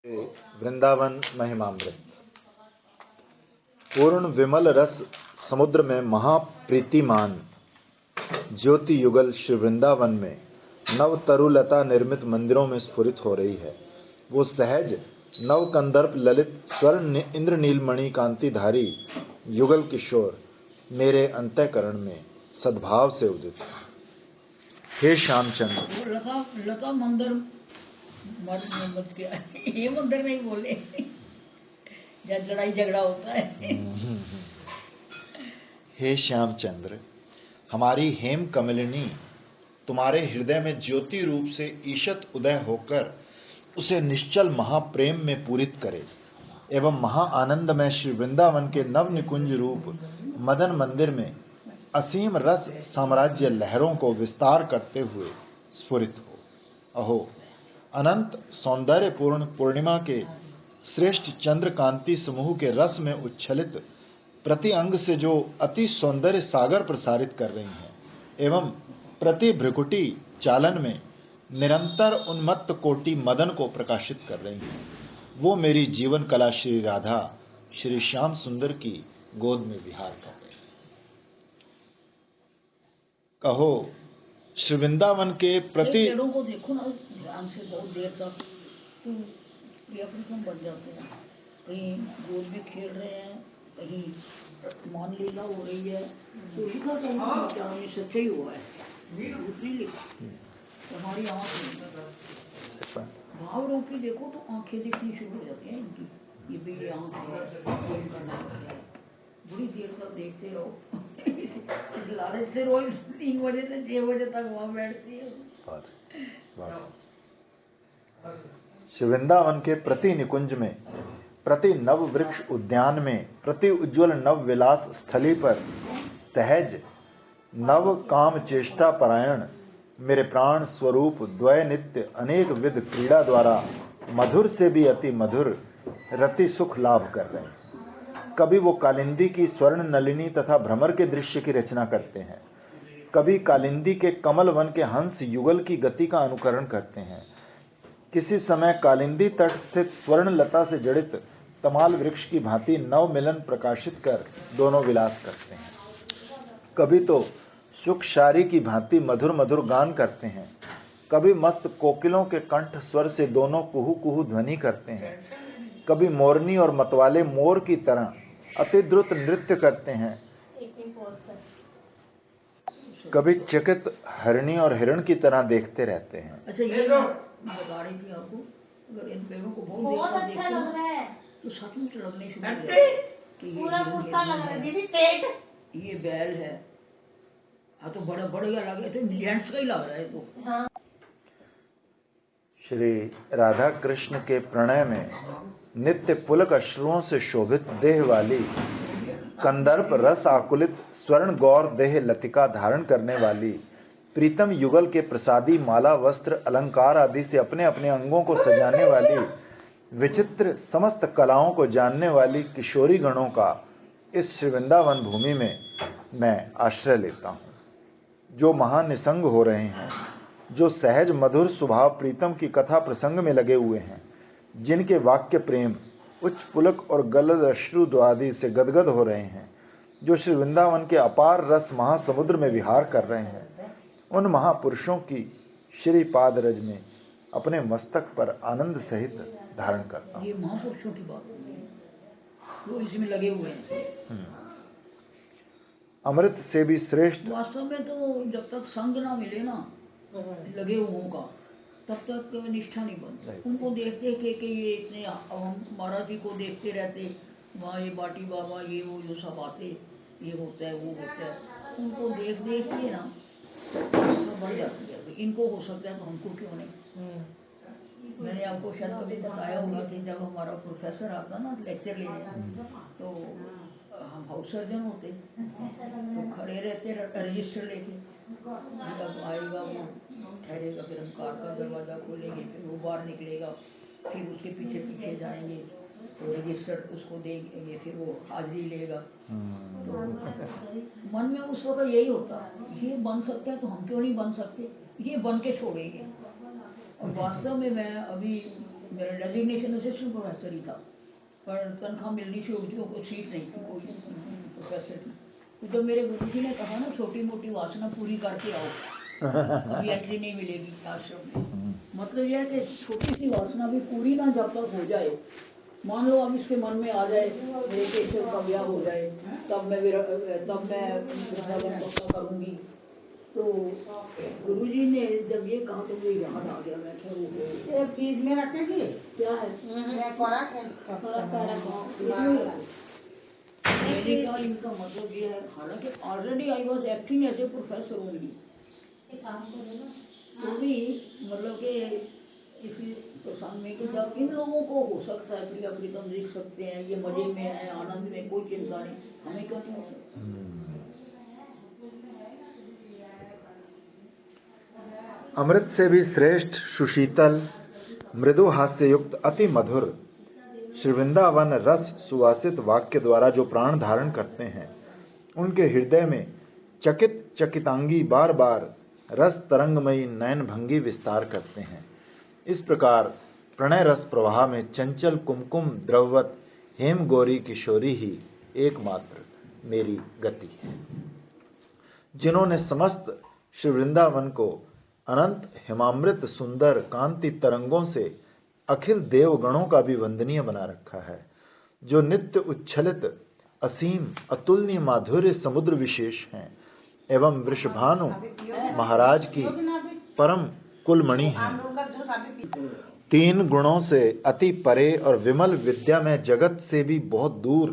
वृंदावन महिमामृत। पूर्ण विमल रस समुद्र में महाप्रीतिमान ज्योति युगल श्री वृंदावन में नव तरुलता निर्मित मंदिरों में स्फुरित हो रही है। वो सहज नव कंदर्प ललित स्वर्ण इंद्रनीलमणि कांतिधारी युगल किशोर मेरे अंतःकरण में सद्भाव से उदित। हे श्यामचंद्र, लता मंदिर मत क्या ये मंदिर नहीं बोले जब लड़ाई झगड़ा होता है। हे श्यामचंद्र, हमारी हेम कमलिनी तुम्हारे हृदय में ज्योति रूप से ईशत उदय होकर उसे निश्चल महाप्रेम में पूरित करे एवं महा आनंद में श्री वृंदावन के नव निकुंज रूप मदन मंदिर में असीम रस साम्राज्य लहरों को विस्तार करते हुए स्फुरित हो। अहो, अनंत सौंदर्य पूर्ण पूर्णिमा के श्रेष्ठ चंद्र कांति समूह के रस में उच्छलित प्रति अंग से जो अति सौंदर्य सागर प्रसारित कर रही हैं एवं प्रति भ्रुकुटी चालन में निरंतर उन्मत्त कोटि मदन को प्रकाशित कर रही हैं, वो मेरी जीवन कला श्री राधा श्री श्याम सुंदर की गोद में विहार कर रहे हैं। कहो, श्री वृंदावन के प्रति पेड़ों को देखो ना ध्यान से, बहुत देर तक तो प्रिया प्रीतम बन जाते हैं। कहीं गोद में खेल रहे हैं, कहीं मान लीला हो रही है, तो लिखा था में सच्चाई हुआ है, झूठ नहीं लिखा। हमारी आँख भाव रूपी देखो तो आंखें दिखनी शुरू हो जाती हैं इनकी, ये भी ये आँख है, बड़ी देर तक देखते रहो। इस लालच से रोज 3 बजे से 6 बजे तक वहाँ बैठती है। श्री वृंदावन के प्रति निकुंज में, प्रति नव वृक्ष उद्यान में, प्रति उज्ज्वल नव विलास स्थली पर सहज नव काम चेष्टा परायण मेरे प्राण स्वरूप द्वय नित्य अनेक विध क्रीड़ा द्वारा मधुर से भी अति मधुर रति सुख लाभ कर रहे हैं। कभी वो कालिंदी की स्वर्ण नलिनी तथा भ्रमर के दृश्य की रचना करते हैं, कभी कालिंदी के कमल वन के हंस युगल की गति का अनुकरण करते हैं, किसी समय कालिंदी तट स्थित स्वर्ण लता से जड़ित तमाल वृक्ष की भांति नव मिलन प्रकाशित कर दोनों विलास करते हैं, कभी तो सुखशारी की भांति मधुर मधुर गान करते हैं, कभी मस्त कोकिलों के कंठ स्वर से दोनों कुहू कुहू ध्वनि करते हैं, कभी मोरनी और मतवाले मोर की तरह अति द्रुत नृत्य करते हैं, कभी चकित हरिणी और हिरण की तरह देखते रहते हैं। अच्छा, ये बता रही थी आपको, अगर इन पेड़ों को बहुत अच्छा लग रहा है तो सचमुच लगने शुरू हो जाए कि पूरा कुर्ता लग रहा है दीदी, पेट ये बैल है। हाँ, तो बड़ा बढ़िया लगे तो जेंट्स का ही लग रहा है तो। हाँ। श्री राधा कृष्ण के प्रणय में नित्य पुलक अश्रुओं से शोभित देह वाली कंदर्प रस आकुलित स्वर्ण गौर देह लतिका धारण करने वाली प्रीतम युगल के प्रसादी माला वस्त्र अलंकार आदि से अपने अपने अंगों को सजाने वाली विचित्र समस्त कलाओं को जानने वाली किशोरी गणों का इस श्री वृंदावन भूमि में मैं आश्रय लेता हूँ, जो महानिसंग हो रहे हैं, जो सहज मधुर स्वभाव प्रीतम की कथा प्रसंग में लगे हुए हैं, जिनके वाक्य प्रेम उच्च पुलक और गलद अश्रु द्वादि से गदगद हो रहे हैं, जो श्री वृंदावन के अपार रस महासमुद्र में विहार कर रहे हैं, उन महापुरुषों की श्री पाद रज में अपने मस्तक पर आनंद सहित धारण करता हूँ। ये महापुरुषों की बात है, वो इसमें लगे हुए हैं। अमृत से भी श्रेष्ठ वास्तव में तो जब तक संग ना मिले ना लगे हुओं का, तब तक निष्ठा नहीं बनती। उनको देखते कि ये इतने, हम महाराज जी को देखते रहते, वहाँ ये बाटी बाबा ये वो जो सब आते, ये होता है वो होता है, उनको देख देख के ना बढ़ जाती है। इनको हो सकता है तो हमको क्यों नहीं। मैंने आपको शायद कभी बताया होगा कि जब हमारा प्रोफेसर आता ना लेक्चर लेने, तो हम हाउस सर्जन होते तो खड़े रहते रजिस्टर लेके, जब आएगा वो ठहरेगा, फिर हम कार का दरवाज़ा खोलेंगे, फिर वो बाहर निकलेगा, फिर उसके पीछे पीछे जाएंगे तो रजिस्टर उसको देंगे, फिर वो हाजिरी लेगा। तो मन में उस वक्त यही होता, ये बन सकते हैं तो हम क्यों नहीं बन सकते, ये बन के छोड़ेंगे। और वास्तव में मैं अभी मेरा डेजिग्नेशन असिस्टेंट प्रोफेसर ही था, पर तनख्वाह मिलनी शुरू थी, को सीट नहीं थी कोई प्रोफेसर की। तो जब मेरे गुरु जी ने कहा ना छोटी मोटी वासना पूरी करके आओ, अभी एंट्री नहीं मिलेगी आश्रम में, मतलब यह है कि छोटी सी वासना भी पूरी ना जब तक हो जाए, मान लो अब इसके मन में आ जाए मेरे केशव का ब्याह हो जाए, तब मैं वृंदावन पक्का करूंगी। तो गुरुजी ने जब ये कहा तो मुझे याद आ गया, मैं क्या वो फ्रिज में रखेगी क्या है मैंने कहा इनका मतलब ये है, हालांकि already I was acting as a professor only, तो भी मतलब कि इसी प्रसंग में कि जब इन लोगों को हो सकता है प्रिया प्रीतम लिख सकते हैं, ये मजे में है, आनंद में, कोई चिंता नहीं, हमें क्यों नहीं हो सकता। अमृत से भी श्रेष्ठ सुशीतल मृदु हास्य युक्त अति मधुर श्री वृंदावन रस सुवासित वाक्य द्वारा जो प्राण धारण करते हैं, उनके हृदय में चकित चकितांगी बार बार रस तरंगमयी नयन भंगी विस्तार करते हैं। इस प्रकार प्रणय रस प्रवाह में चंचल कुमकुम द्रववत हेम गौरी किशोरी ही एकमात्र मेरी गति है, जिन्होंने समस्त श्री वृंदावन को अनंत हिमामृत सुंदर कांति तरंगों से अखिल देवगणों का भी वंदनीय बना रखा है, जो नित्य उच्छलित असीम अतुलनीय माधुर्य समुद्र विशेष हैं एवं वृषभानु महाराज की परम कुलमणि हैं। तीन गुणों से अति परे और विमल विद्या में जगत से भी बहुत दूर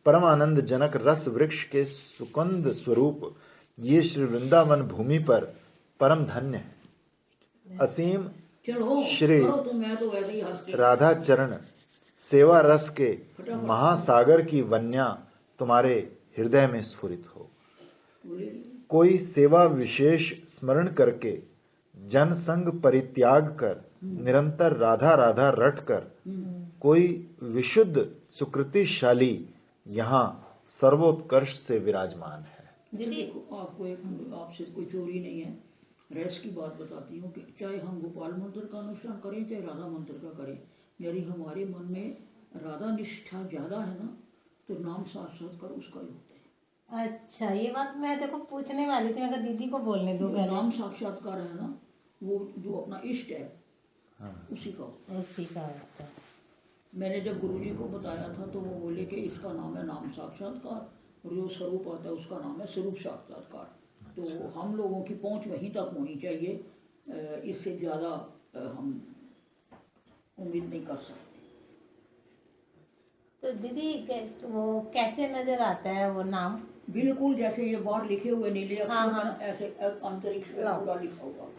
परम आनंद जनक रस वृक्ष के सुकंद स्वरूप ये श्री वृंदावन भूमि पर परम धन्य है। असीम श्री राधा चरण सेवा रस के महासागर की वन्या तुम्हारे हृदय में स्फुरित हो। कोई सेवा विशेष स्मरण करके जन संग परित्याग कर निरंतर राधा राधा रट कर कोई विशुद्ध सुकृतिशाली यहाँ सर्वोत्कर्ष से विराजमान है। देखो आपको एक आपसे कोई चोरी नहीं है, रस की बात बताती हूँ कि चाहे हम गोपाल मंत्र का अनुष्ठान करें चाहे राधा मंत्र का करें, यदि हमारे मन में राधा निष्ठा ज्यादा है ना तो नाम साक्षात्कार उसका ही होता है। अच्छा, ये बात मैं देखो पूछने वाली थी, मैं दीदी को बोलने दो। नाम साक्षात्कार है ना वो जो अपना इष्ट है उसी का होता है। मैंने जब गुरुजी को बताया था तो वो बोले कि इसका नाम है नाम साक्षात्कार और जो स्वरूप आता है उसका नाम है स्वरूप साक्षात्कार। तो हम लोगों की पहुंच वहीं तक होनी चाहिए, इससे ज़्यादा हम उम्मीद नहीं कर सकते। तो दीदी वो कैसे नजर आता है वो नाम? बिल्कुल जैसे ये बाहर लिखे हुए नीले अक्षर में ऐसे अंतरिक्ष में पूरा लिखा हुआ।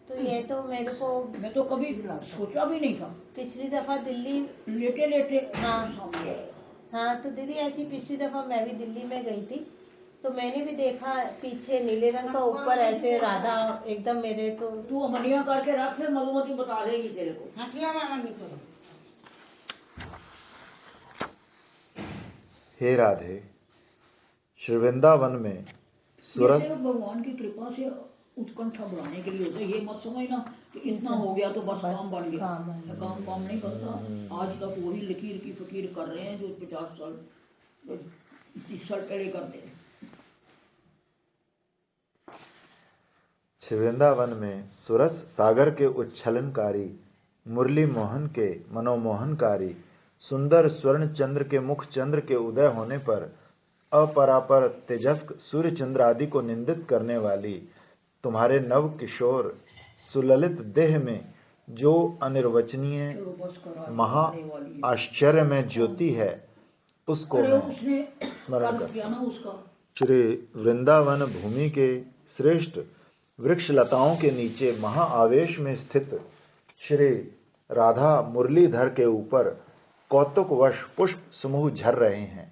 तो ये तो मेरे को मैं तो कभी सोचा भी नहीं था। पिछली दफा दिल्ली लेटे लेटे हाँ तो दीदी ऐसी पिछली दफा मैं भी दिल्ली में गई थी तो मैंने भी देखा पीछे नीले रंग का ऊपर ऐसे राधा एकदम मेरे तो तू अमनिया करके रख, फिर मधुमती बता देगी तेरे को। हटिया मामा नहीं करो। हे राधे, श्री वृंदावन में सुरस भगवान की कृपा से उत्कंठा बढ़ाने के लिए होता है। ये मत समझना कि इतना हो गया तो बस काम बन गया, काम नहीं बनता। आज तक वही लकीर की फकीर कर रहे हैं जो 50 साल 30 साल पहले करते थे। श्री वृंदावन में सुरस सागर के उच्छलनकारी मुरली मोहन के मनोमोहनकारी सुंदर स्वर्ण चंद्र के मुख चंद्र के उदय होने पर अपरापर तेजस्क सूर्य चंद्र आदि को निंदित करने वाली तुम्हारे नव किशोर सुललित देह में जो अनिर्वचनीय महा आश्चर्य में ज्योति है उसको मैं स्मरण करता। श्री वृंदावन भूमि के श्रेष्ठ वृक्ष लताओं के नीचे महाआवेश में स्थित श्री राधा मुरलीधर के ऊपर कौतुकवश पुष्प समूह झर रहे हैं।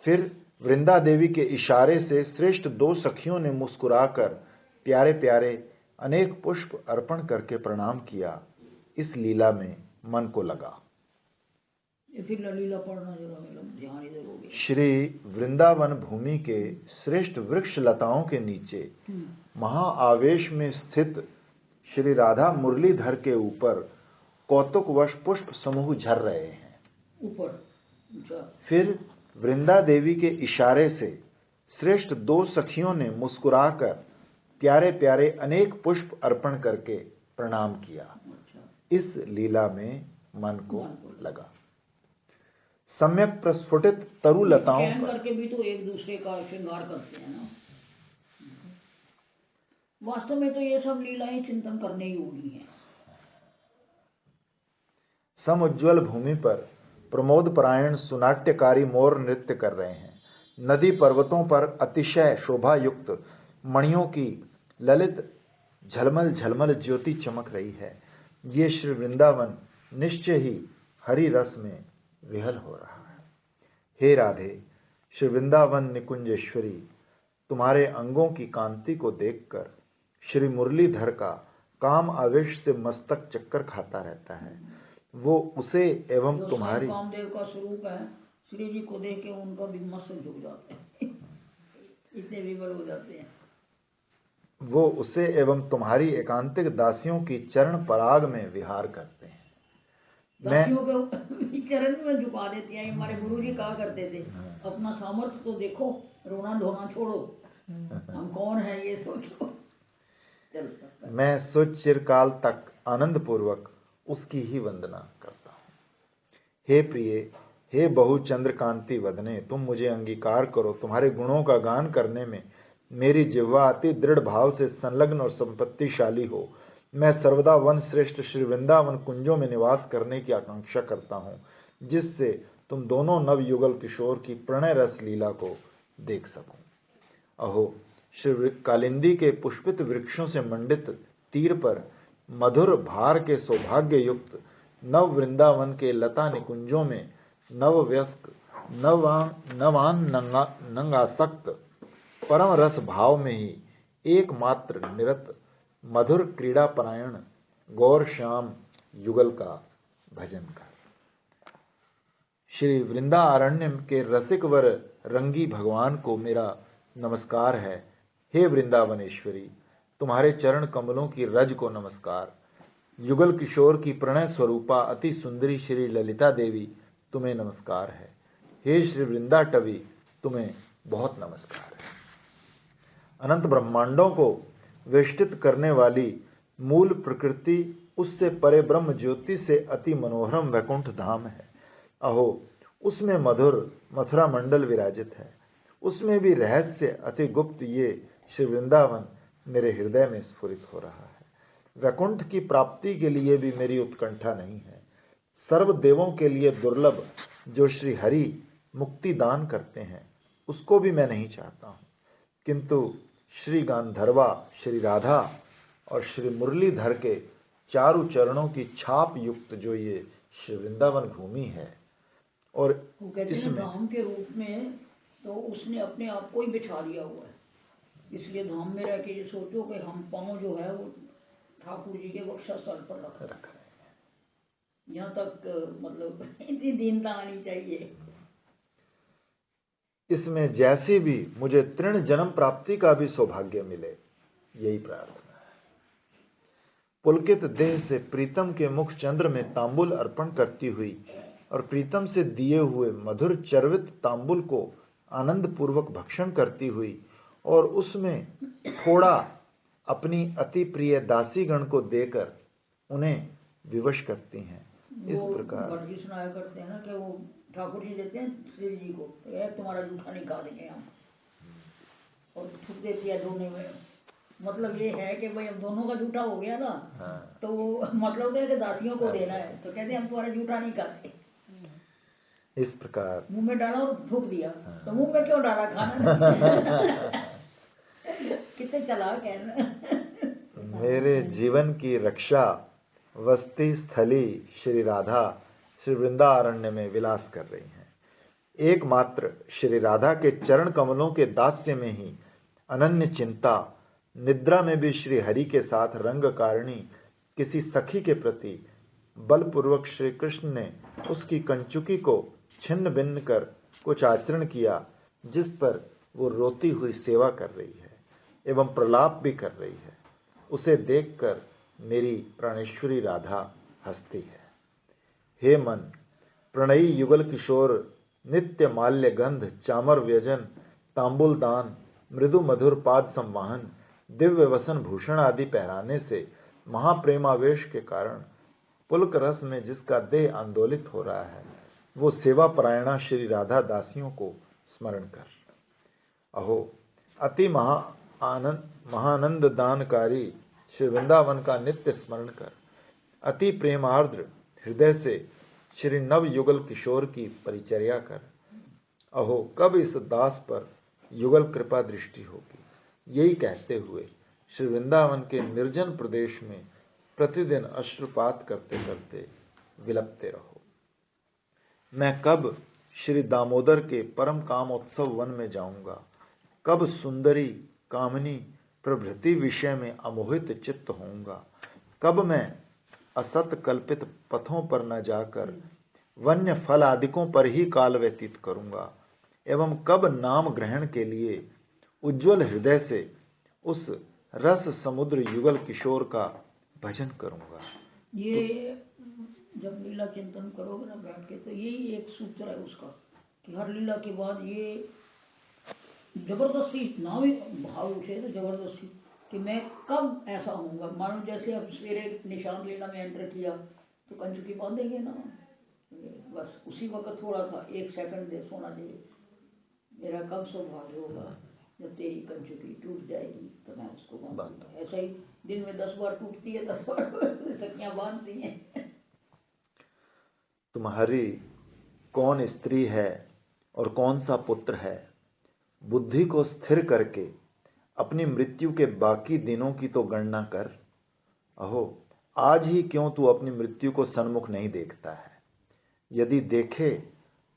फिर वृंदा देवी के इशारे से श्रेष्ठ दो सखियों ने मुस्कुराकर प्यारे प्यारे अनेक पुष्प अर्पण करके प्रणाम किया। इस लीला में मन को लगा। फिर लीला पढ़ना जरा ध्यान इधर हो गया। श्री वृंदावन भूमि के श्रेष्ठ वृक्ष लताओं के नीचे महाआवेश में स्थित श्री राधा मुरलीधर के ऊपर कौतुकवश पुष्प समूह झर रहे हैं। ऊपर। अच्छा। फिर वृंदा देवी के इशारे से श्रेष्ठ 2 सखियों ने मुस्कुराकर प्यारे प्यारे अनेक पुष्प अर्पण करके प्रणाम किया। अच्छा। इस लीला में मन को लगा। सम्यक प्रस्फुटित तरु लताओं चयन पर करके भी तो एक दूसरे का श्रृंगार करते हैं ना। वास्तव में तो ये सब लीलाएं चिंतन करने योग्य हैं। समुज्ज्वल भूमि पर प्रमोद परायण सुनाट्यकारी मोर नृत्य कर रहे हैं। नदी पर्वतों पर अतिशय शोभा युक्त मणियों की ललित झलमल झलमल ज्योति चमक रही है। ये श्री वृंदावन निश्चय ही हरि रस में विहल हो रहा है। हे राधे, श्री वृंदावन निकुंजेश्वरी, तुम्हारे अंगों की कांति को देखकर श्री मुरलीधर का काम आवेश से मस्तक चक्कर खाता रहता है। वो उसे एवं जो तुम्हारी कामदेव का स्वरूप है, श्री जी को देख के उनका भी मस्तक झुक जाते हैं। इतने विवल हो जाते हैं। वो उसे एवं तुम्हारी एकांतिक दासियों की चरण पराग में विहार करते हैं। दासियों के चरण में झुका देती हैं। हमारे गुरु जी कहा करते थे, अपना सामर्थ्य तो देखो, रोना धोना छोड़ो, हम कौन है ये सोचो। मैं सुच चिरकाल तक आनंद पूर्वक उसकी ही वंदना करता हूँ। हे प्रिय, हे बहु चंद्रकांति वदने, तुम मुझे अंगीकार करो। तुम्हारे गुणों का गान करने में मेरी जिह्वा अति दृढ़ भाव से संलग्न और संपत्तिशाली हो। मैं सर्वदा वन श्रेष्ठ श्री वृंदावन कुंजों में निवास करने की आकांक्षा करता हूँ, जिससे तुम दोनों नवयुगल किशोर की प्रणय रस लीला को देख सकूं। अहो, श्री कालिंदी के पुष्पित वृक्षों से मंडित तीर पर मधुर भार के सौभाग्य युक्त नव वृंदावन के लता निकुंजों में नववयस्क नवान नंगासक्त परम रस भाव में ही एकमात्र निरत मधुर क्रीड़ा परायण गौर श्याम युगल का भजन कर। श्री वृंदारण्य के रसिक वर रंगी भगवान को मेरा नमस्कार है। हे वृंदावनेश्वरी, तुम्हारे चरण कमलों की रज को नमस्कार। युगल किशोर की प्रणय स्वरूपा अति सुंदरी श्री ललिता देवी, तुम्हें नमस्कार है। हे श्री वृंदाटवी, तुम्हें बहुत नमस्कार है। अनंत ब्रह्मांडों को वेष्टित करने वाली मूल प्रकृति, उससे परे ब्रह्म ज्योति से अति मनोहरम वैकुंठ धाम है। अहो, उसमें मधुर मथुरा मंडल विराजित है। उसमें भी रहस्य अति गुप्त ये श्री वृंदावन मेरे हृदय में स्फुरित हो रहा है। वैकुंठ की प्राप्ति के लिए भी मेरी उत्कंठा नहीं है। सर्व देवों के लिए दुर्लभ जो श्री हरि मुक्ति दान करते हैं, उसको भी मैं नहीं चाहता हूँ। किंतु श्री गांधर्वा, श्री राधा और श्री मुरलीधर के चारु चरणों की छाप युक्त जो ये श्री वृंदावन भूमि है, और वो कहते हैं धाम के रूप में तो उसने अपने आप को ही बिछा लिया हुआ है। इसलिए धाम में रह के ये सोचो कि हम पाँव जो है वो ठाकुर जी के वक्षस्थल पर रख रहे हैं। यहाँ तक मतलब इतनी दीनता आनी चाहिए। इसमें जैसी भी मुझे तृण जन्म प्राप्ति का भी सौभाग्य मिले, यही प्रार्थना है। पुलकित देह से प्रीतम के मुख चंद्र में तांबुल अर्पण करती हुई और प्रीतम से दिए हुए मधुर चर्वित तांबुल को आनंद पूर्वक भक्षण करती हुई और उसमें थोड़ा अपनी अति प्रिय दासी गण को देकर उन्हें विवश करती हैं। इस प्रकार सुनाया करते हैं ना कि वो ठाकुर जी देते हैं श्री जी को, तुम्हारा जूठा निकालेंगे हम, और छुप देती है दोनों में। मतलब ये है कि भाई अब दोनों का जूठा हो गया ना, तो वो मतलब है कि दासियों को देना है, तो कहते हैं हम तुम्हारा जूठा नहीं खाते। इस प्रकार मुंह में डाला और थूक दिया, तो मुंह में क्यों डाला, खाना कितने चालाक है। मेरे जीवन की रक्षा वस्ती स्थली श्री राधा श्री वृंदारण्य में विलास कर रही हैं। एकमात्र श्री राधा के चरण कमलों के दास्य में ही अनन्य चिंता, निद्रा में भी श्री हरि के साथ रंग कारिणी किसी सखी के प्रति बलपूर्वक श्री कृष्ण ने उसकी कंचुकी को छिन्न भिन्न कर कुछ आचरण किया, जिस पर वो रोती हुई सेवा कर रही है एवं प्रलाप भी कर रही है। उसे देखकर मेरी प्राणेश्वरी राधा हंसती है। हे मन, प्रणयी युगल किशोर नित्य माल्य गंध चामर व्यजन तांबुल दान मृदु मधुर पाद संवाहन दिव्य वसन भूषण आदि पहराने से महाप्रेमावेश के कारण पुलक रस में जिसका देह आंदोलित हो रहा है, वो सेवा परायणा श्री राधा दासियों को स्मरण कर। अहो, अति महानंद दानकारी श्री वृंदावन का नित्य स्मरण कर। अति प्रेमार्द्र हृदय से श्री नव युगल किशोर की परिचर्या कर। अहो, कब इस दास पर युगल कृपा दृष्टि होगी। यही कहते हुए श्री वृंदावन के निर्जन प्रदेश में प्रतिदिन अश्रुपात करते करते विलपते रहो। मैं कब श्री दामोदर के परम कामोत्सव वन में जाऊंगा, कब सुंदरी कामनी प्रभृति विषय में अमोहित चित्त होऊंगा, कब मैं असत कल्पित पथों पर न जाकर वन्य फल आदिकों पर ही काल व्यतीत करूंगा, एवं कब नाम ग्रहण के लिए उज्जवल हृदय से उस रस समुद्र युगल किशोर का भजन करूंगा। ये जब लीला चिंतन करोगे ना बैठ के, तो यही एक सूत्र है उसका कि हर लीला के बाद ये जबरदस्ती इतना भी भाव उठे तो जबरदस्ती कि मैं कब ऐसा होऊंगा। मानो जैसे अब सवेरे निशांत लीला में एंटर किया तो कंचुकी बांधेंगे ना, बस उसी वक्त थोड़ा था 1 सेकंड दे सोना चाहिए। मेरा कब सौभाग्य होगा जब तेरी कंचुकी टूट जाएगी तो मैं उसको बांधूंगा। ऐसा ही दिन में 10 बार टूटती है, 10 बार सखियां बांधती हैं। तुम्हारी कौन स्त्री है और कौन सा पुत्र है, बुद्धि को स्थिर करके अपनी मृत्यु के बाकी दिनों की तो गणना कर। अहो, आज ही क्यों तू अपनी मृत्यु को सन्मुख नहीं देखता है। यदि देखे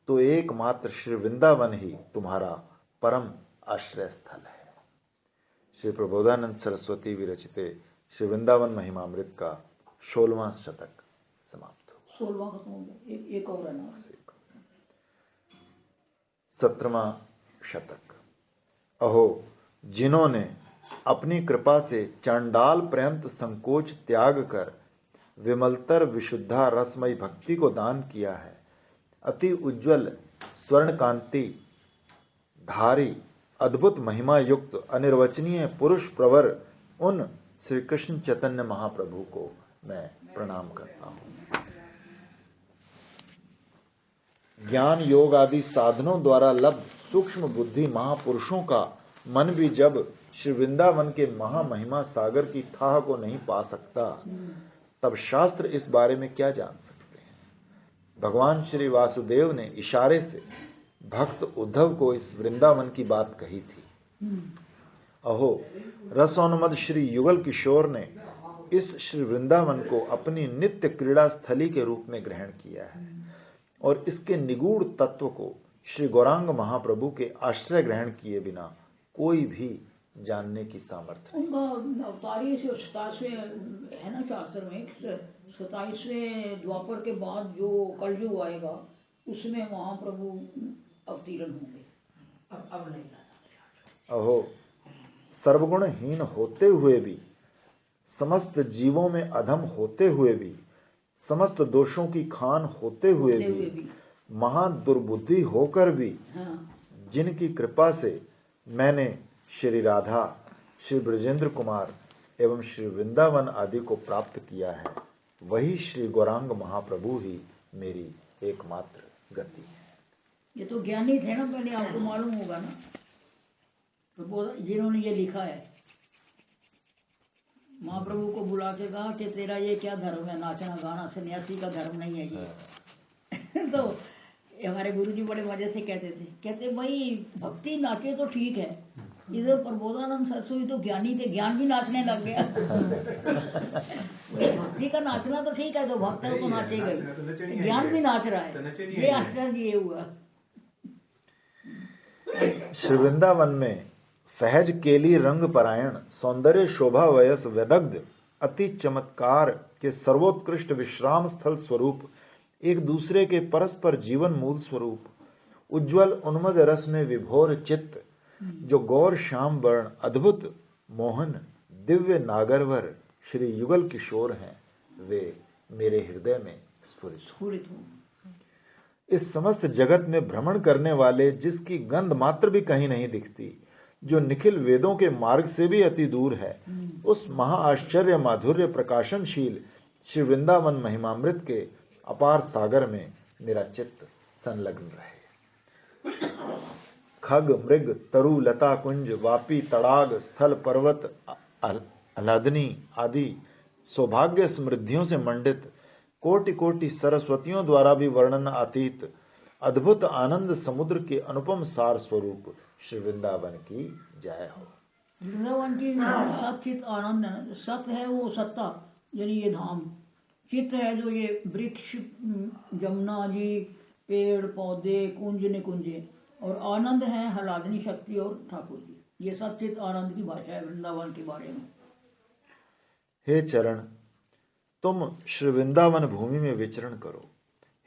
तो एकमात्र श्री वृंदावन ही तुम्हारा परम आश्रय स्थल है। श्री प्रबोधानंद सरस्वती विरचिते श्री वृंदावन महिमामृत का 16वां शतक समाप्त हो। 16वां खत्म हो गया, एक और है ना। 17वां शतक। अहो, जिन्होंने अपनी कृपा से चांडाल पर्यंत संकोच त्याग कर विमलतर विशुद्धा रसमयी भक्ति को दान किया है, अति उज्जवल स्वर्ण कांति धारी अद्भुत महिमा युक्त अनिर्वचनीय पुरुष प्रवर उन श्री कृष्ण चैतन्य महाप्रभु को मैं प्रणाम करता हूँ। ज्ञान योग आदि साधनों द्वारा लब्ध सूक्ष्म बुद्धि महापुरुषों का मन भी जब श्री वृंदावन के महामहिमा सागर की थाह को नहीं पा सकता, तब शास्त्र इस बारे में क्या जान सकते हैं। भगवान श्री वासुदेव ने इशारे से भक्त उद्धव को इस वृंदावन की बात कही थी। अहो, रसोन्मद श्री युगल किशोर ने इस श्री वृंदावन को अपनी नित्य क्रीड़ा स्थली के रूप में ग्रहण किया है और इसके निगूढ़ तत्व को श्री गौरांग महाप्रभु के आश्रय ग्रहण किए बिना कोई भी जानने की सामर्थ्य नहीं। उनका अवतारी से 27वें है ना शास्त्र में, 27वें द्वापर के बाद जो कलयुग आएगा उसमें महाप्रभु अवतीर्ण होंगे। अब नहीं। अहो, सर्वगुणहीन होते हुए भी, समस्त जीवों में अधम होते हुए भी, समस्त दोषों की खान होते हुए भी, महादुर्बुद्धि होकर भी, जिनकी कृपा से मैंने श्री राधा, श्री ब्रजेंद्र कुमार एवं श्री वृंदावन आदि को प्राप्त किया है, वही श्री गौरांग महाप्रभु ही मेरी एकमात्र गति है। ये तो ज्ञानी थे ना, पहले आपको मालूम होगा ना, तो जिन्होंने ये लिखा है, महाप्रभु को बुला के कहा कि तेरा ये क्या धर्म है, नाचना गाना, सन्यासी का धर्म नहीं है ये। तो हमारे गुरुजी बड़े मजे से कहते भाई भक्ति नाचे तो ठीक है, इधर प्रबोधानंद सरस्वती तो ज्ञानी थे, ज्ञान भी नाचने लग गया। भक्ति का नाचना तो ठीक है, जो भक्त है तो नाचेगा ही, ज्ञान भी नाच रहा है, ये आश्चर्य ये हुआ। श्री वृंदावन में सहज केली रंग परायण सौंदर्य शोभा वयस व्यदग्ध अति चमत्कार के सर्वोत्कृष्ट विश्राम स्थल स्वरूप, एक दूसरे के परस्पर जीवन मूल स्वरूप, उज्जवल उन्मद रस में विभोर चित्त, जो गौर श्याम वर्ण अद्भुत मोहन दिव्य नागरवर श्री युगल किशोर हैं, वे मेरे हृदय में स्फुरित हूँ। इस समस्त जगत में भ्रमण करने वाले, जिसकी गंध मात्र भी कहीं नहीं दिखती, जो निखिल वेदों के मार्ग से भी अति दूर है, उस महाआश्चर्य माधुर्य प्रकाशनशील श्री वृंदावन महिमामृत के अपार सागर में मेरा चित्त संलग्न रहे। खग मृग तरु लता कुंज वापी तड़ाग स्थल पर्वत आह्लादनी आदि सौभाग्य समृद्धियों से मंडित कोटि कोटि सरस्वतियों द्वारा भी वर्णन अतीत अद्भुत आनंद समुद्र के अनुपम सार स्वरूप श्री वृंदावन की जय हो। वृंदावन की सत चित आनंद है। सत है वो सत्ता, यानी ये धाम। चित्त है जो ये वृक्ष, जमुना जी, पेड़ पौधे, कुंज निकुंजे, और आनंद है हलादनी शक्ति और ठाकुर जी। ये सब चित आनंद की भाषा है वृंदावन के बारे में। हे चरण, तुम श्री वृंदावन भूमि में विचरण करो।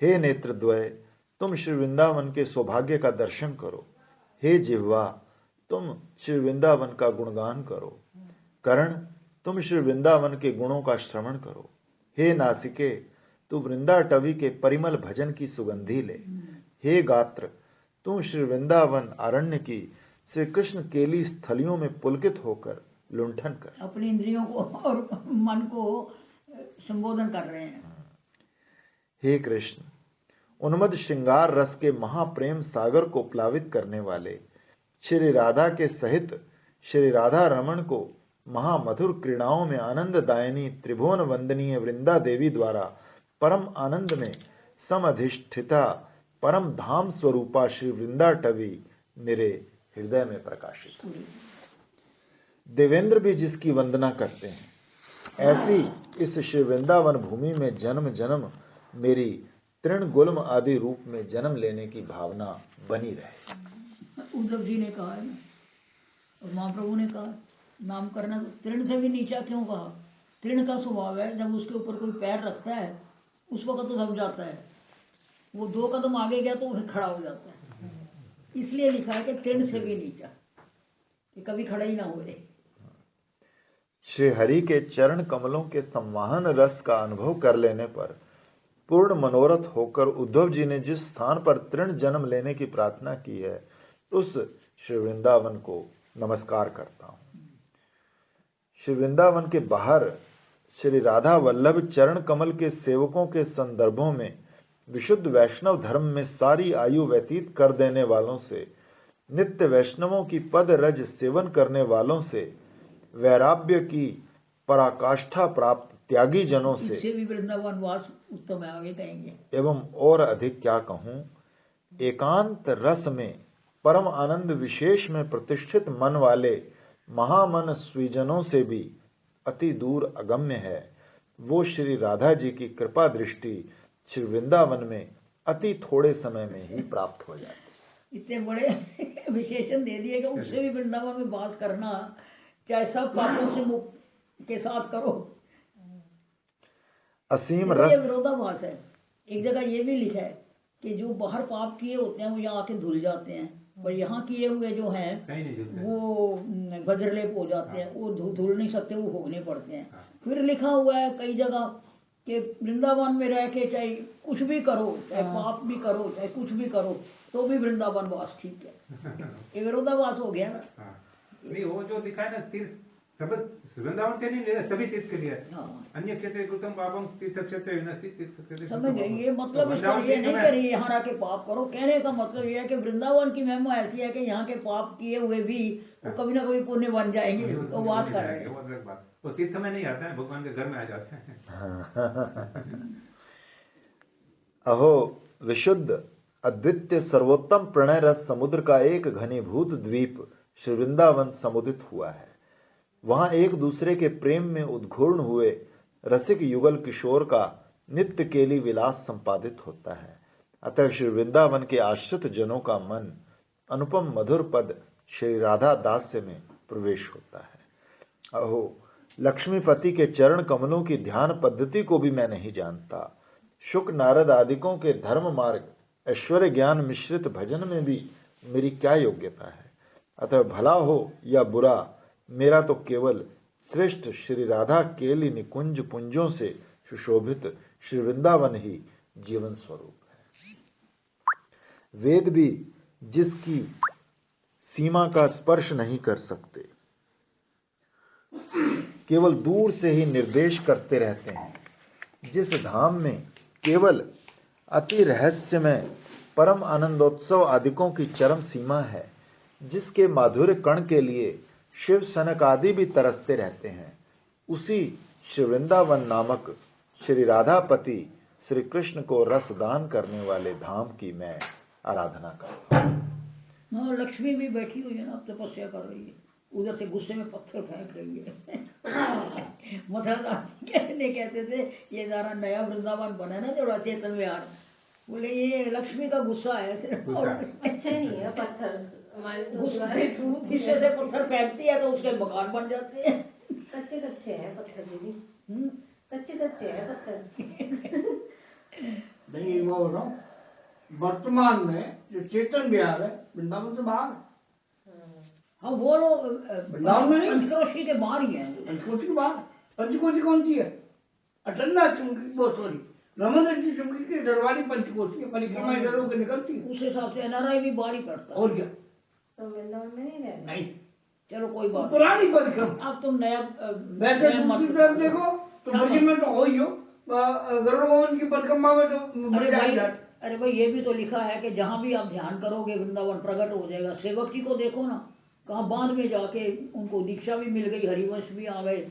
हे नेत्र द्वय, तुम श्री वृंदावन के सौभाग्य का दर्शन करो। हे जिह्वा, तुम श्री वृंदावन का गुणगान करो। कर्ण, तुम श्री वृंदावन के गुणों का श्रवण करो। हे नासिके, तू वृंदाटवी के परिमल भजन की सुगंधी ले। हे गात्र, तुम श्री वृंदावन अरण्य की श्री कृष्ण केली स्थलियों में पुलकित होकर लुंठन कर। अपनी इंद्रियों को और मन को संबोधन कर रहे हैं। हे कृष्ण, उन्मद श्रृंगार रस के महाप्रेम सागर को प्लावित करने वाले श्री राधा के सहित श्री राधा रमण को महामधुर क्रीड़ाओं में आनंददायिनी त्रिभुवन वंदनीय वृंदा देवी द्वारा परम आनंद में समधिष्ठिता परम धाम स्वरूपा श्री वृंदाटवी मेरे हृदय में प्रकाशित। देवेंद्र भी जिसकी वंदना करते हैं, ऐसी इस श्री वृंदावन भूमि में जन्म जन्म मेरी तृण गुल्म आदि रूप में जन्म लेने की भावना बनी रहे। उद्धव जी ने कहा है ना, और महाप्रभु ने कहा नाम करना तृण से भी नीचा क्यों कहा? तृण का स्वभाव है, जब उसके ऊपर कोई पैर रखता है उस वक्त तो दब जाता है, वो 2 कदम आगे गया तो फिर खड़ा हो जाता है। इसलिए लिखा है कि तृण से भी नीचा, कि कभी खड़ा ही ना हो रहे। श्री हरि के चरण कमलों के संवाहन रस का अनुभव कर लेने पर पूर्ण मनोरथ होकर उद्धव जी ने जिस स्थान पर तृण जन्म लेने की प्रार्थना की है, उस श्री वृंदावन को नमस्कार करता हूँ। श्री वृंदावन के बाहर श्री राधा वल्लभ चरण कमल के सेवकों के संदर्भों में विशुद्ध वैष्णव धर्म में सारी आयु व्यतीत कर देने वालों से, नित्य वैष्णवों की पद रज सेवन करने वालों से, वैराग्य की पराकाष्ठा प्राप्त त्यागी जनों से, इससे भी वृंदावन वास उत्तम है, आगे कहेंगे। एवं और अधिक क्या कहूं, एकांत रस में परम आनंद विशेष में प्रतिष्ठित मन वाले महामन स्वीजनों से भी अति दूर अगम्य है वो श्री राधा जी की कृपा दृष्टि श्री वृंदावन में अति थोड़े समय में ही प्राप्त हो जाती। इतने बड़े विशेषण दे दिए कि उससे भी वृंदावन में वास करना, चाहे सब पापों से मुक्त के साथ करो। असीम ये रस विरोधाभास है। एक जगह ये भी लिखा है कि जो बाहर पाप किए होते हैं वो यहाँ आके धुल जाते हैं, पर यहाँ किए हुए जो हैं वो वज्रलेप हो जाते हैं, वो धुल नहीं सकते, वो भोगने पड़ते हैं। फिर लिखा हुआ है कई जगह कि वृंदावन में रह के चाहे कुछ भी करो, चाहे पाप भी करो, चाहे कुछ भी करो, तो भी वृंदावन वास ठीक है। ये विरोधाभास हो गया ना। नहीं, वो जो लिखा है ना, तीर्थ सब वृंदावन के नहीं, सभी तीर्थ के लिए। अन्य क्षेत्र कृतम पापम तीर्थ क्षेत्र विनष्टि तीर्थ। समझ गए? ये मतलब इसका ये नहीं करिए यहाँ आके पाप करो। कहने का मतलब ये है कि वृंदावन की महिमा ऐसी है कि यहाँ के पाप किए हुए भी वो कभी ना कभी पुण्य बन जाएंगे, तो वास कर रहे हैं। वो तीर्थ में नहीं आता है, भगवान के घर में आ जाते हैं। अहो विशुद्ध अद्वितीय सर्वोत्तम प्रणय रस समुद्र का एक घनीभूत द्वीप श्री वृंदावन समुदित हुआ है। वहां एक दूसरे के प्रेम में उद्घूर्ण हुए रसिक युगल किशोर का नित्य केली विलास संपादित होता है। अतः श्री वृंदावन के आश्रित जनों का मन अनुपम मधुर पद श्री राधा दास्य में प्रवेश होता है। अहो लक्ष्मीपति के चरण कमलों की ध्यान पद्धति को भी मैं नहीं जानता। शुक नारद आदिकों के धर्म मार्ग ऐश्वर्य ज्ञान मिश्रित भजन में भी मेरी क्या योग्यता है। अतः भला हो या बुरा, मेरा तो केवल श्रेष्ठ श्री राधा केली निकुंज पुंजों से सुशोभित श्री वृंदावन ही जीवन स्वरूप है। वेद भी जिसकी सीमा का स्पर्श नहीं कर सकते, केवल दूर से ही निर्देश करते रहते हैं। जिस धाम में केवल अति रहस्यमय परम आनंदोत्सव आदिकों की चरम सीमा है, जिसके माधुर्य कण के लिए शिव सनक आदि भी तरसते रहते हैं, उसी श्री वृंदावन नामक श्री राधापति श्री कृष्ण को रसदान करने वाले धाम की मैं आराधना करता हूँ। हाँ, लक्ष्मी भी बैठी हुई है ना, तपस्या कर रही है, उधर से गुस्से में पत्थर फेंक रही है। मथुरादास कहते थे ये जरा नया वृंदावन बना ना जो चेतन विहार, बोले ये लक्ष्मी का गुस्सा है सिर्फ, और अच्छे नहीं है पत्थर हमारे तो गुस्से से पत्थर फेंकती है तो उसके मकान बन जाते हैं। कच्चे कच्चे हैं पत्थर दीदी, कच्चे कच्चे हैं पत्थर। नहीं वो बोल रहा हूँ, वर्तमान में जो चेतन विहार है वृंदावन से बाहर है। हाँ वो लोग वृंदावन में नहीं, पंचक्रोशी के बाहर ही हैं। पंचकोशी के बाहर। पंचकोशी कौन सी है? अटन्ना चुमकी, वो सॉरी रमन जी चुमकी की दरबारी पंचकोशी है, परिक्रमा इधर होकर निकलती है। उस हिसाब से एनआरआई भी बाहर ही करता है। और क्या? तो वृंदावन में नहीं रह नहीं, चलो कोई बात पुरानी परिक्रमा। अब तुम नया वैसे दूसरी तरफ देखो तो बजी में तो हो ही हो, गरुड़ गोविंद की परिक्रमा में तो अरे भाई ये भी तो लिखा है कि जहाँ भी आप ध्यान करोगे वृंदावन प्रकट हो जाएगा। सेवक जी को देखो ना, कहाँ बांध में जाके उनको दीक्षा भी मिल गई, हरिवंश भी आ गए।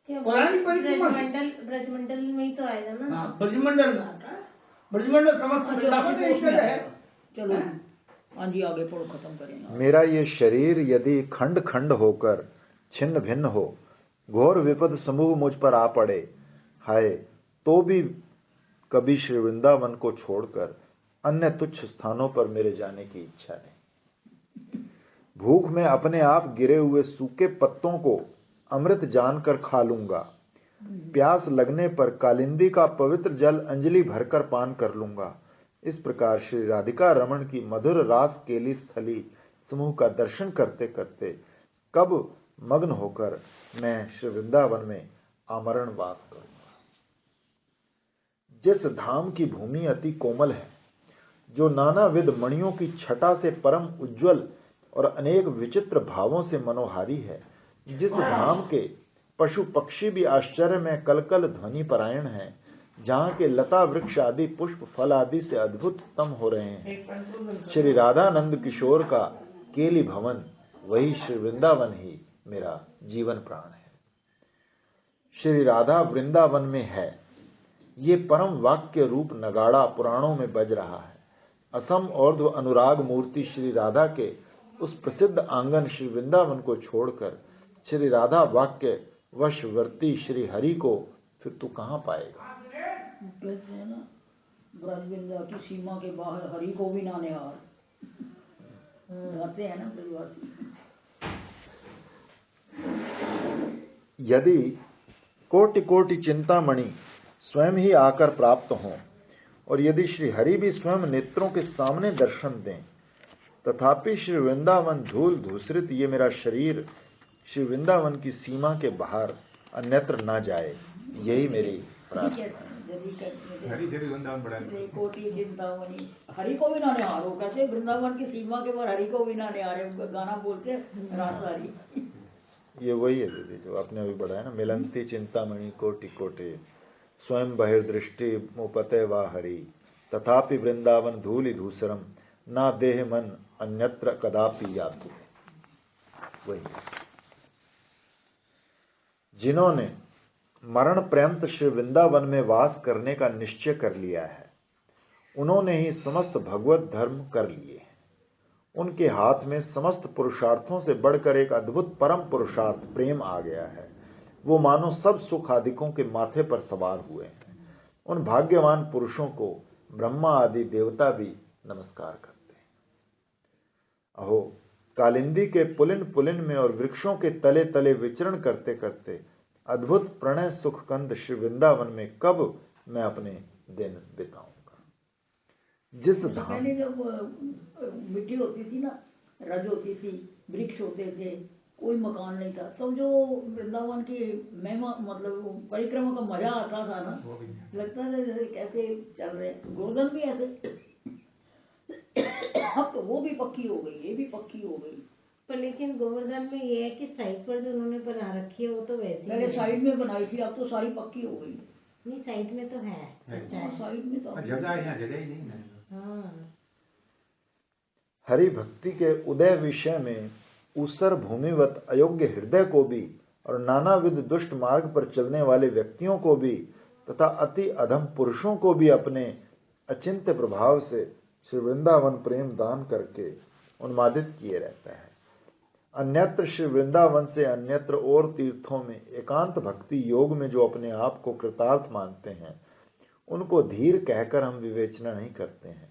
ब्रजमंडल में ही तो आएगा ना। हाँ, ब्रजमंडल में आता है, ब्रजमंडल समस्त वृंदावन में एक जगह है। चलो हाँ जी, आगे पढ़ो, खत्म करेंगे। मेरा ये शरीर यदि खंड खंड होकर छिन्न भिन्न हो, घोर विपद समूह मुझ पर आ पड़े, हाय, तो भी कभी श्री वृंदावन को छोड़कर अन्य तुच्छ स्थानों पर मेरे जाने की इच्छा नहीं। भूख में अपने आप गिरे हुए सूखे पत्तों को अमृत जानकर खा लूंगा, प्यास लगने पर कालिंदी का पवित्र जल अंजलि भरकर पान कर लूंगा। इस प्रकार श्री राधिका रमण की मधुर रास केली स्थली समूह का दर्शन करते करते कब मग्न होकर मैं श्री वृंदावन में आमरण वास करूंगा। जिस धाम की भूमि अति कोमल है, जो नानाविध मणियों की छटा से परम उज्जवल और अनेक विचित्र भावों से मनोहारी है, जिस धाम के पशु पक्षी भी आश्चर्य में कलकल ध्वनि परायण हैं, जहाँ के लता वृक्ष आदि पुष्प फल आदि से अद्भुत तम हो रहे हैं, श्री राधानंद किशोर का केली भवन, वही श्री वृंदावन ही मेरा जीवन प्राण है। श्री राधा वृंदावन में है, ये परम वाक्य रूप नगाड़ा पुराणों में बज रहा है। असम और अनुराग मूर्ति श्री राधा के उस प्रसिद्ध आंगन श्री वृंदावन को छोड़कर श्री राधा वाक्य वशवर्ती श्री हरि को फिर तू कहाँ पाएगा। कहते हैं ना, ब्रजवृंदा की सीमा के बाहर हरि को भी ना निहार, गाते हैं ना ब्रजवासी। यदि कोटि कोटि चिंतामणि स्वयं ही आकर प्राप्त हों, और यदि श्री हरि भी स्वयं नेत्रों के सामने दर्शन दें, तथापि श्री वृंदावन धूल धूसरित ये मेरा शरीर श्री वृंदावन की सीमा के बाहर अन्यत्र ना जाए, यही मेरी प्रार्थना। कोटि चिंतामणि हरि को भी ना निहारो, कहते वृंदावन की सीमा के बाहर हरि को भी ना निहारे, गाना बोलते रासदारी। ये वही है दीदी जो आपने अभी पढ़ा है ना, मिलंती चिंतामणि कोटि कोटि स्वयं बहिर्दृष्टि मुपते वा हरि, तथापि वृंदावन धूलि धूसरम ना देह मन अन्यत्र कदापि यातु। वही जिन्होंने मरण पर्यंत श्री वृंदावन में वास करने का निश्चय कर लिया है, उन्होंने ही समस्त भगवत धर्म कर लिए हैं। उनके हाथ में समस्त पुरुषार्थों से बढ़कर एक अद्भुत परम पुरुषार्थ प्रेम आ गया है। वो मानो सब सुख आदिकों के माथे पर सवार हुए हैं। उन भाग्यवान पुरुषों को ब्रह्मा आदि देवता भी नमस्कार करते हैं। अहो, कालिंदी के पुलिन पुलिन में और वृक्षों के तले तले विचरण करते करते अद्भुत प्रणय सुख कंद श्री वृंदावन में कब मैं अपने दिन बिताऊंगा। जिस धाम पहले जब मिट्टी होती थी ना, रज होती थी, वृक्ष होते थे, कोई मकान नहीं था। तब जो वृंदावन की महिमा मतलब वो परिक्रमा का मजा आता था ना, वो भी नहीं। लगता था जैसे कैसे चल रहे हैं। गोवर्धन भी ऐसे अब तो वो भी पक्की हो गई, ये भी पक्की हो गई। पर लेकिन गोवर्धन में ये है कि साइड पर जो उन्होंने बना रखी है वो तो वैसी पहले ही है। साइड में बनाई थी, अब तो सारी पक्की हो गई। नहीं साइड में तो है, अच्छा है। साइड में तो अब- जगह है यहाँ, जगह ही नहीं ना। हाँ हरि भक्ति के उदय विषय में ऊसर भूमिवत अयोग्य हृदय को भी और नानाविध दुष्ट मार्ग पर चलने वाले व्यक्तियों को भी तथा अति अधम पुरुषों को भी अपने अचिंत्य प्रभाव से श्री वृंदावन प्रेम दान करके उन्मादित किए रहता है। अन्यत्र श्री वृंदावन से अन्यत्र और तीर्थों में एकांत भक्ति योग में जो अपने आप को कृतार्थ मानते हैं, उनको धीर कहकर हम विवेचना नहीं करते हैं,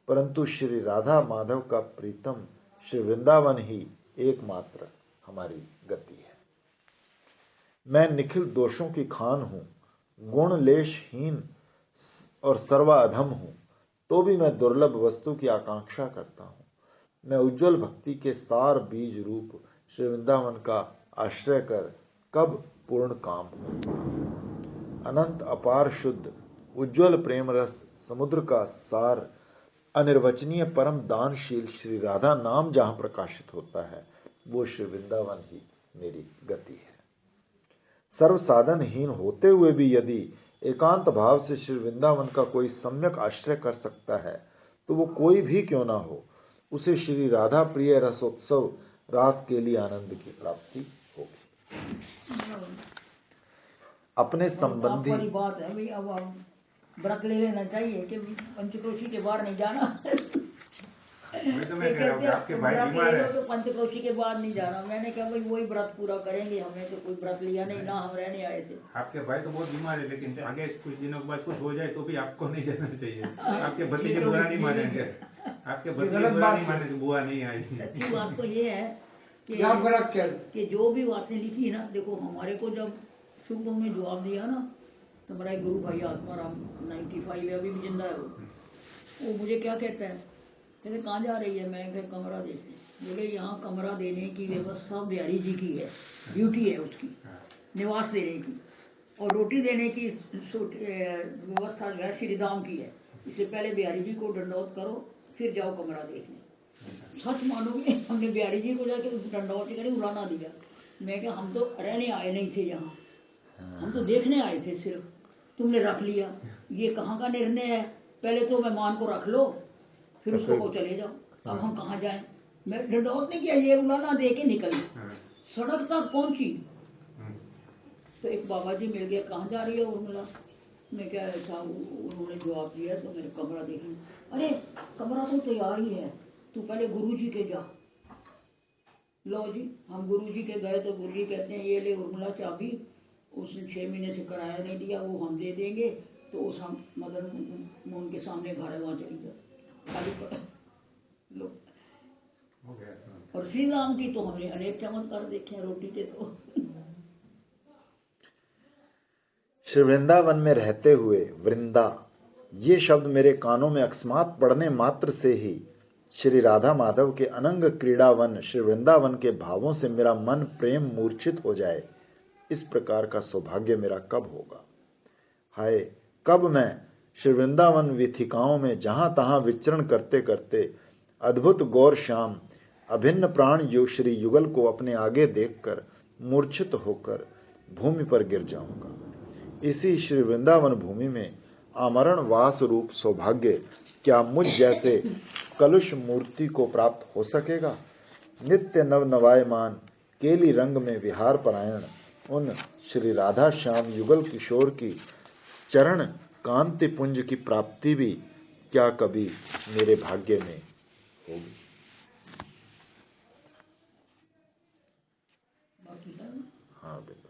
परंतु श्री राधा माधव का प्रीतम श्री वृंदावन ही एकमात्र हमारी गति है। मैं निखिल दोषों की खान हूँ, गुण लेशहीन और सर्वाधम हूँ, तो भी मैं दुर्लभ वस्तु की आकांक्षा करता हूँ। मैं उज्ज्वल भक्ति के सार बीज रूप श्री वृंदावन का आश्रय कर कब पूर्ण काम हूँ। अनंत अपार शुद्ध उज्ज्वल प्रेम रस समुद्र का सार अनिर्वचनीय परम दानशील श्री राधा नाम जहाँ प्रकाशित होता है, वो श्री वृंदावन ही मेरी गति है। सर्व साधनहीन होते हुए भी यदि एकांत भाव से श्री वृंदावन का कोई सम्यक आश्रय कर सकता है, तो वो कोई भी क्यों ना हो, उसे श्री राधा प्रिय रसोत्सव रास के लिए आनंद की प्राप्ति होगी। अपने संबंधी वाली बात है भाई। अब व्रत ले लेना चाहिए कि पंचक्रोशी के बाहर नहीं जाना। वही तो मैं कह रहा हूँ कि आपके भाई बीमार है। तो पंचक्रोशी के बाद नहीं जाना। मैंने कहा भाई वही व्रत पूरा करेंगे, हमने तो कोई व्रत लिया नहीं ना, हम रहने आए थे। आपके भाई तो बहुत बीमार है, लेकिन आगे कुछ दिनों के बाद कुछ हो जाए तो भी आपको नहीं जाना चाहिए। आपके भतीजे बुरा नहीं मानेंगे, आपके भतीजे बुरा नहीं मानेंगे, बुआ नहीं आई। सच्ची बात तो ये है यहाँ फर्क क्या है? कि जो भी बातें लिखी ना, देखो हमारे को जब शुभ ने जवाब दिया ना, तो मेरा एक गुरु भाई आत्माराम 95 है, अभी भी जिंदा है वो मुझे क्या कहता है, कहते कहाँ जा रही है? मैं कहा कमरा देखने। बोले यहाँ कमरा देने की व्यवस्था बिहारी जी की है, ड्यूटी है उसकी, निवास देने की, और रोटी देने की व्यवस्था जो है श्रीधाम की है। इससे पहले बिहारी जी को दंडौत करो, फिर जाओ कमरा देखने। सच मानोगे, हमने बिहारी जी को जाके दंडौत करी, उड़ाना दिया। मैं क्या, हम तो रहने आए नहीं थे यहाँ, हम तो देखने आए थे सिर्फ, तुमने रख लिया। ये कहाँ का निर्णय है? पहले तो मेहमान को रख लो, फिर उसको को चले जाओ। अब हम कहाँ जाएं? मैं दंडौत नहीं किया, ये उड़ाना दे के निकली, सड़क तक पहुंची तो एक बाबा जी मिल गया, कहाँ जा रही है उर्मिला? मैं क्या, ऐसा उन्होंने जवाब दिया, तो मैंने कमरा देखना। अरे कमरा तो तैयार ही है, तू पहले गुरु जी के जा। लो जी, हम गुरु जी के गए तो गुरु जी कहते हैं ये ले उर्मिला चाबी, उसने 6 महीने से किराया नहीं दिया, वो हम दे देंगे। तो उस हम मदन मोहन के सामने घर है, वहाँ चली जाओ, खाली लो। और श्री राम की तो हमने अनेक चमत्कार देखे हैं रोटी के। तो श्री वृंदावन में रहते हुए वृंदा ये शब्द मेरे कानों में अकस्मात पड़ने मात्र से ही श्री राधा माधव के अनंग क्रीड़ावन श्री वृंदावन के भावों से मेरा मन प्रेम मूर्छित हो जाए, इस प्रकार का सौभाग्य मेरा कब होगा? हाय, कब मैं श्री वृंदावन वीथिकाओं में जहां तहां विचरण करते करते अद्भुत गौर श्याम अभिन्न प्राण योग श्री युगल को अपने आगे देखकर मूर्छित होकर भूमि पर गिर जाऊंगा। इसी श्री वृंदावन भूमि में आमरण वास रूप सौभाग्य क्या मुझ जैसे कलुष मूर्ति को प्राप्त हो सकेगा? नित्य नव नवायमान केली रंग में विहार परायण उन श्री राधा श्याम युगल किशोर की चरण कांति पुंज की प्राप्ति भी क्या कभी मेरे भाग्य में होगी? हाँ बिल्कुल।